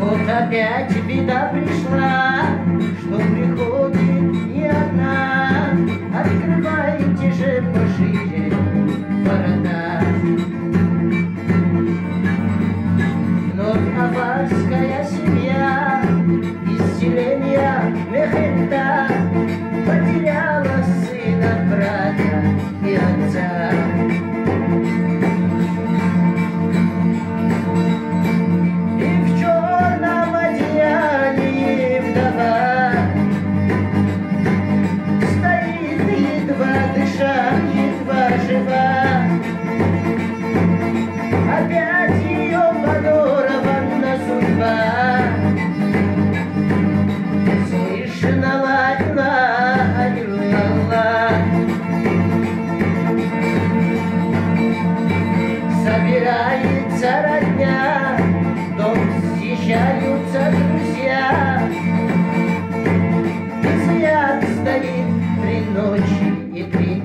Вот опять беда пришла, что приходит не одна. Открывайте же пошире ворота. Вновь аварская семья из селения Мехета потеряла сына, брата и отца. Опять ее подорвана судьба. Слышно, ла-ла-ла-ла. Собирается родня, в дом съезжаются друзья. И стоит 3 ночи и 3